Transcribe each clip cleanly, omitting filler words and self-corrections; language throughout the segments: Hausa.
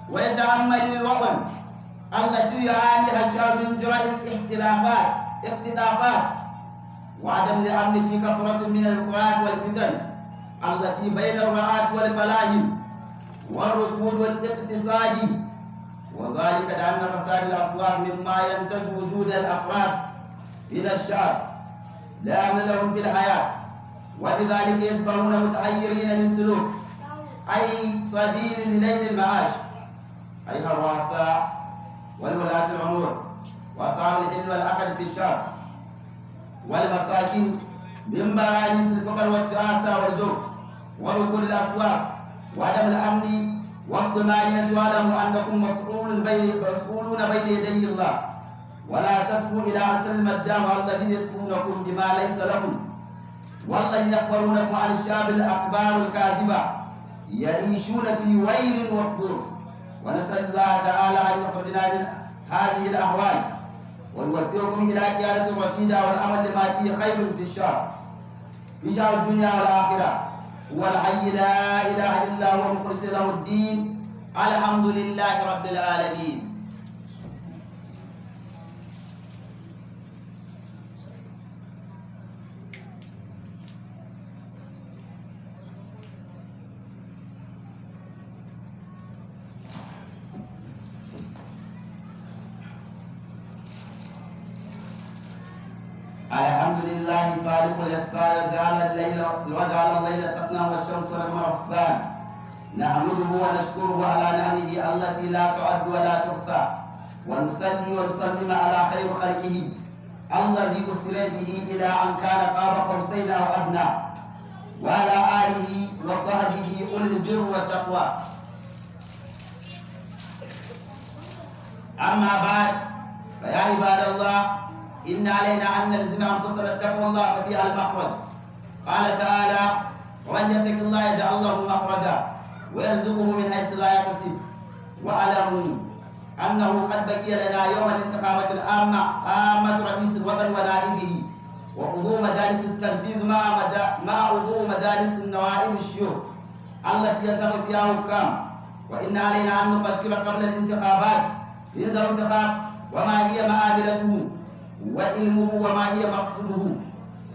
ويتأمل الوطن التي يعانيها الشعب من جراء الاختلافات وعدم الأمن في كثرة من القرآن والفتن التي بين الرعاة والفلاحين والركود والاقتصاد، وذلك لأن فساد الأسواق مما ينتج وجود الأفراد من الشعب لا أمن لهم في الحياة، وبذلك يصبحون متحيرين للسلوك أي سبيل لنيل المعاش. أيها الرؤساء والولاة الأمور وأصحاب الحل والعقد في الشعب والمساكين من برانيس الفقر والتعاسة والجوع وركود الأسواق وعدم الأمن والطمأنينة، واعلموا أنكم مسؤولون بين يدي الله، ولا تسبوا إلى أرسل المداح الذين يسبونكم بما ليس لكم والذين يخبرونكم عن الشعب الأكبار الكاذبة يعيشون في ويل وفجور. ونسأل الله تعالى أن يخرجنا من هذه الأحوال ويوفقكم إلى قيادة رشيدة والعمل لما فيه خير في الشعب الدنيا والآخرة. هو الحي لا إله إلا هو مخلص له الدين. الحمد لله رب العالمين. الحمد لله فالق الأسباب وجعل الليل سكنا والشمس والقمر حسبان. نحمده ونشكره على نعمه التي لا تعد ولا تحصى، ونصلي ونسلم على خير خلقه الذي أسري به إلى أن كان قاب قوسين أو أدنى، وعلى آله وصحبه أولي البر والتقوى. أما بعد، فيا عباد الله، إن علينا أن نلزم أنفسنا التقوى الله ففيها المخرج. قال تعالى: ومن يتق الله يجعل له مخرجا ويرزقه من حيث لا يحتسب. واعلموا أنه قد بقي لنا يوم الانتخابات العامة عامة رئيس الوطن ونائبه وعضو مجالس التنفيذ مع عضو مجالس النوائب الشيوخ التي ينتخب فيها حكام. وإن علينا أن نفكر قبل الانتخابات في الانتخاب وما هي معاملته وعلمه وما هي مقصوده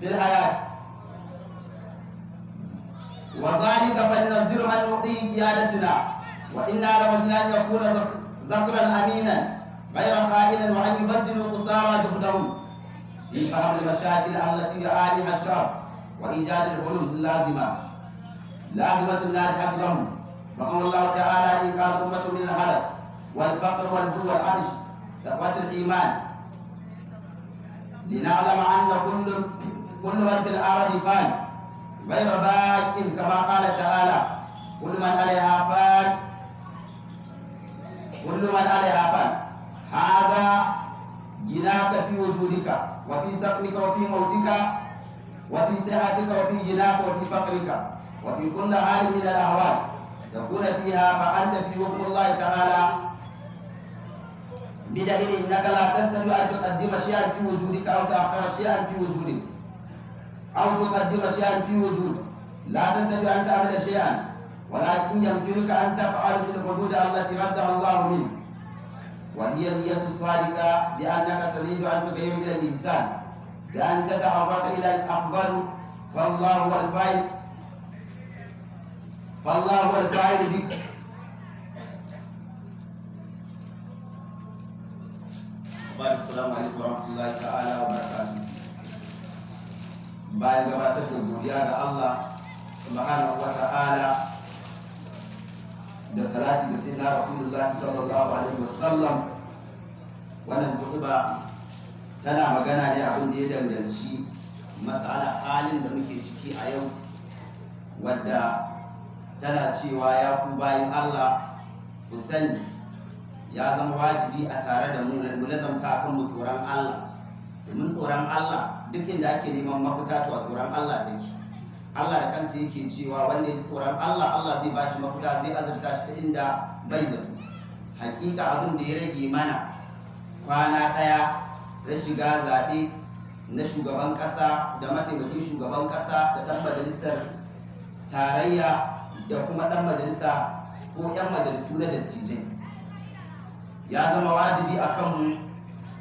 في الحياة، وذلك فلننظر من نعطيه قيادتنا، وإنا لرجل أن يكون ذكرا أمينا غير خائنا، وأن يبذل قصارى جهدهم في فهم المشاكل التي يعانيها الشعب وإيجاد الحلول اللازمة الناجحة لهم. وقال الله تعالى: لإنقاذ أمة من الهلك والفقر والجوع والعطش. إخوة الإيمان، لنعلم أن كل من في الأرض فان غير باق، كما قال تعالى: كل من عليها فان. هذا جناك في وجودك وفي سكنك وفي موتك وفي صحتك وفي جناك وفي فقرك وفي كل حال من الأحوال تكون فيها، فأنت في حكم الله تعالى، بدليل انك لا تستطيع ان تقدم شيئا في وجودك او تاخر شيئا في وجودك، او تقدم شيئا في وجودك. لا تستطيع ان تعمل شيئا، ولكن يمكنك ان تفعل بالحدود التي ردها الله منك، وهي النية الصادقة بانك تريد ان تغير الى الانسان، بان تتحرك الى الافضل. فالله هو الفاعل بك. Assalamu alaikum warahmatullahi ta'ala wa barakatuh. Bayan gabatar da godiya ga Allah subhanahu wa ta'ala da salati ga sayyidina Rasulullahi sallallahu alaihi wasallam, wannan khutba tana magana ne abin da ya danganci mas'ala halin da muke ciki a yau, wadda tana cewa ya ku bayin Allah ku sani ya zama wajibi a tare da mu lazamta kan mu tsoron Allah, domin tsoron Allah duk inda ake neman mafita to a tsoron Allah take. Allah da kansa yake cewa wanda ya ji tsoron Allah, Allah zai bashi mafita, zai azurta shi ta inda bai zato. Hakika abin da ya rage mana kwana ɗaya da shiga zaɓe na shugaban ƙasa da mataimakin shugaban ƙasa da ɗan majalisar tarayya da kuma ɗan majalisa ko 'yan majalisu na dattijai. Ya zama wajibi a kanmu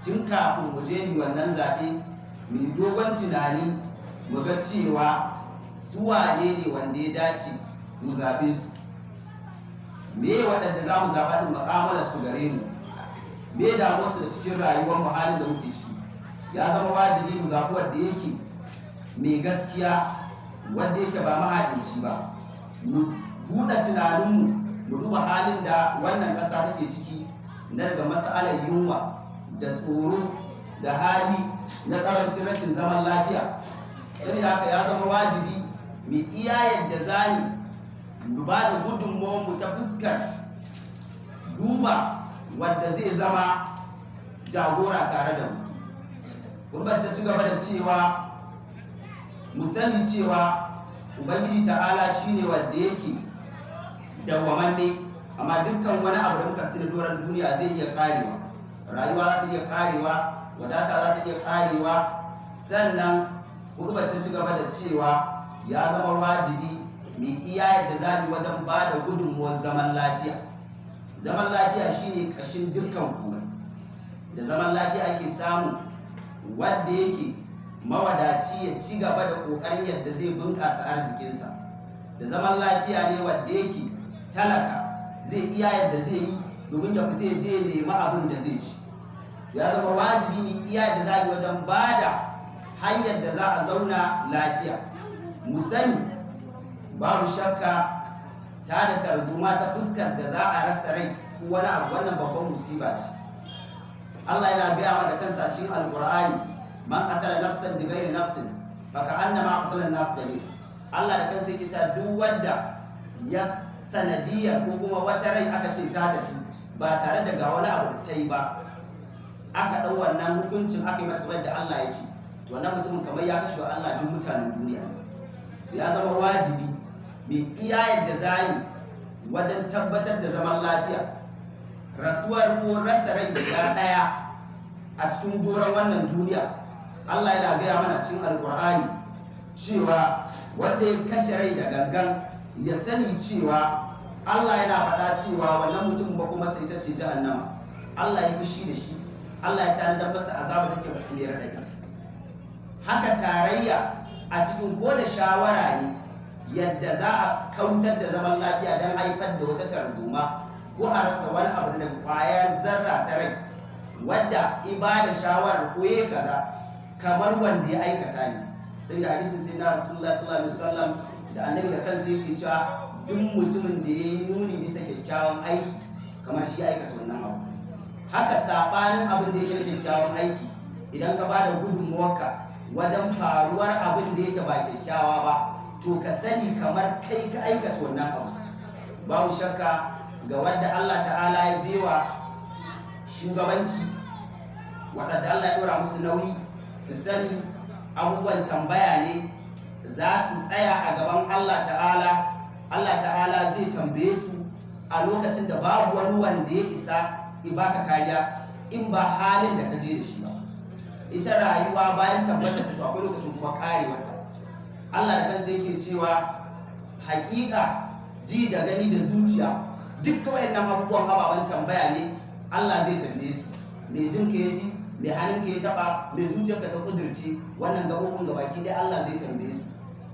tun kafin mu je mu wannan zaɓe mu dogon tunani mu ga cewa su wane ne wanda ya dace mu zaɓe su, me waɗanda za mu zaɓa ɗin mu'amalar su gare mu, me damuwar su da cikin rayuwar mu halin da muke ciki. Ya zama wajibi mu zaɓi wanda yake mai gaskiya, wanda yake ba mahaɗinci ba. Mu buɗe tunaninmu mu duba halin da wannan ƙasa take ciki na daga mas'alar yunwa da tsoro da hali na ƙarancin rashin zaman lafiya. Saboda haka ya zama wajibi mu iya yadda zani mu ba da gudunmawarmu ta fuskar duba wanda zai zama jagora tare da mu. Gurbar ta ci gaba da cewa mu sani cewa Ubangiji ta'ala shine wanda yake dawwamanne, amma dukkan wani abu da muka sani doron duniya zai iya karewa. Rayuwa za ta iya karewa, wadata za ta iya karewa. Sannan gurbar ta ci gaba da cewa ya zama wajibi mai iya yadda za mu wajen ba da gudunmuwar zaman lafiya. Zaman lafiya shine ƙashin dukkan komai. Da zaman lafiya ake samu wanda yake mawadaci ya ci gaba da ƙoƙarin yadda zai bunƙasa arzikinsa. Da zaman lafiya ne wanda yake talaka zai iya yadda zai yi domin ya fita ya je ya nemi abin da zai ci. Ya zama wajibi mu iya yadda za mu wajen ba da hanyar da za a zauna lafiya. Mu sani babu shakka ta da tarzoma ta fuskar da za a rasa rai ko wani abu, wannan babban musiba ce. Allah yana gaya wa da kansa cikin Alƙur'ani, man qatala nafsan bi ghairi nafsin fa ka'annama qatala an-nas jami'an. Allah da kansa yake cewa duk wanda ya sanadiyar ko kuma wata rai aka ce ta tafi ba tare da ga wani abu da ta yi ba, aka ɗau wannan hukuncin aka yi mata kamar da Allah ya ce, to wannan mutumin kamar ya kashe wa Allah duk mutanen duniya. Ya zama wajibi mai iya yadda zai wajen tabbatar da zaman lafiya. Rasuwar ko rasa rai guda ɗaya a cikin doron wannan duniya, Allah yana gaya mana cikin Alƙur'ani cewa wanda ya kashe rai da gangan ya sani cewa Allah yana faɗa cewa wannan mutum ba kuma sai ta ce jahannama. Allah ya fushi da shi, Allah ya tanadar masa azaba take mai raɗaɗi. Haka tarayya a cikin ko da shawara ne yadda za a kautar da zaman lafiya don haifar da wata tarzoma ko a rasa wani abu da kwayar zarra ta rai, wadda ibada shawarar ko ya kaza kamar wanda ya aikata ne. Sai da hadisin sai na Rasulullah sallallahu alaihi wasallam da annabi da kansa yake cewa duk mutumin da ya yi nuni bisa kyakkyawan aiki kamar shi aikata wannan abu. Haka sabanin abin da yake da kyakkyawan aiki, idan ka bada gudunmuwarka wajen faruwar abin da yake ba kyakkyawa ba, to ka sani kamar kai ka aikata wannan abu. Babu shakka ga wanda Allah ta'ala ya bewa shugabanci, waɗanda Allah ya ɗora musu nauyi, su sani abubuwan tambaya ne za su tsaya a gaban Allah ta'ala. Allah ta'ala zai tambaye su a lokacin da babu wani wanda ya isa ibaka kariya in ba halin da ka je da shi ba. Ita rayuwa bayan tabbatar ta to akwai lokacin kuma karewarta. Allah da kansa yake cewa haƙiƙa ji da gani da zuciya duk wayannan abubuwan ababen tambaya ne. Allah zai tambaye su, mai jin ka ya ji, mai hannun ka ya taba, mai zuciyarka ta kudirce, wannan gabobin gabaki dai Allah zai tambaye su.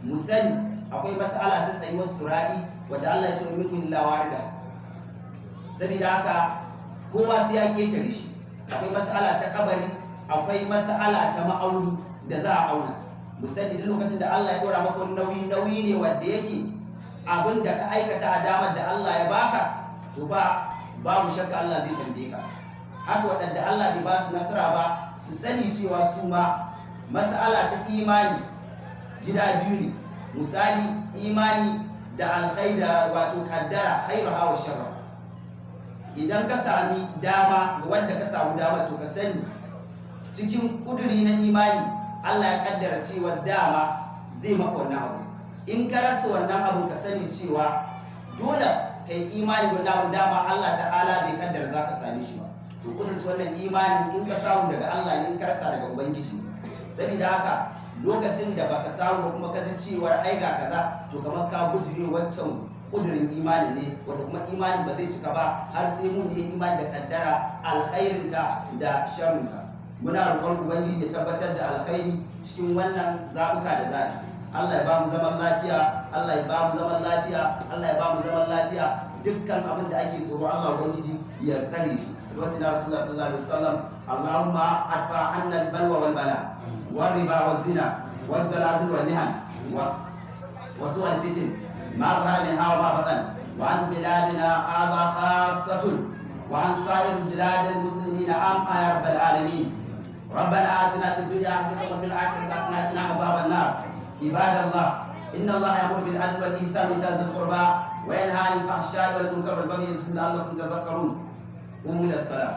Mu sani akwai mas'ala ta tsayuwar suradi wadda Allah ya ce min kun lawarida. Saboda haka kowa sai ya ketare shi. Akwai mas'ala ta kabari, akwai mas'ala ta ma'auni da za a auna. Mu sani duk lokacin da Allah ya dora maka nauyi ne wanda yake abin da ka aikata a damar da Allah ya baka, to ba babu shakka Allah zai tambaye ka. Haka waɗanda Allah bai ba su nasara ba su sani cewa su ma mas'ala ta imani gida biyu ne. Misali imani da alkhairi da wato kaddara, khairu hawa sharra. Idan ka sami dama ga wanda ka samu dama, to ka sani cikin kuduri na imani Allah ya kaddara cewa dama zai maka wannan abu. In ka rasa wannan abun ka sani cewa dole kai imani wannan abun dama Allah ta'ala bai kaddara za ka same shi ba. To kudurci wannan imanin in ka samu daga Allah ne, in ka rasa daga Ubangiji. Saboda haka lokacin da baka samu kuma ka ji cewar ai ga kaza, to kamar ka bujire waccan kudirin imanin ne, wanda kuma imanin ba zai cika ba har sai mun yi imani da kaddara alkhairinta da sharrinta. Muna roƙon ubangiji ya tabbatar da alkhairi cikin wannan zaɓuka da zaɓi. Allah ya ba mu zaman lafiya, Allah ya ba mu zaman lafiya, Allah ya ba mu zaman lafiya. Dukkan abin da ake tsoro Allah ubangiji ya tsare shi. Wasu na Rasulullah sallallahu alaihi wasallam, Allahumma adfa anna al-balwa wal bala wal riba wal zina wal zalazil wal mihan wa su'al al-fitan ma zahara minha wa ma batan wa an biladina hadha khassatun wa an sa'ir bilad al-muslimin am ya rabbal alamin. ربنا آتنا في الدنيا حسنة وفي الآخرة حسنة وقنا عذاب النار. عباد الله إن الله يأمر بالعدل والإحسان وإيتاء ذي القربى وينهى عن الفحشاء والمنكر والبغي يعظكم لعلكم تذكرون. قوموا إلى الصلاة.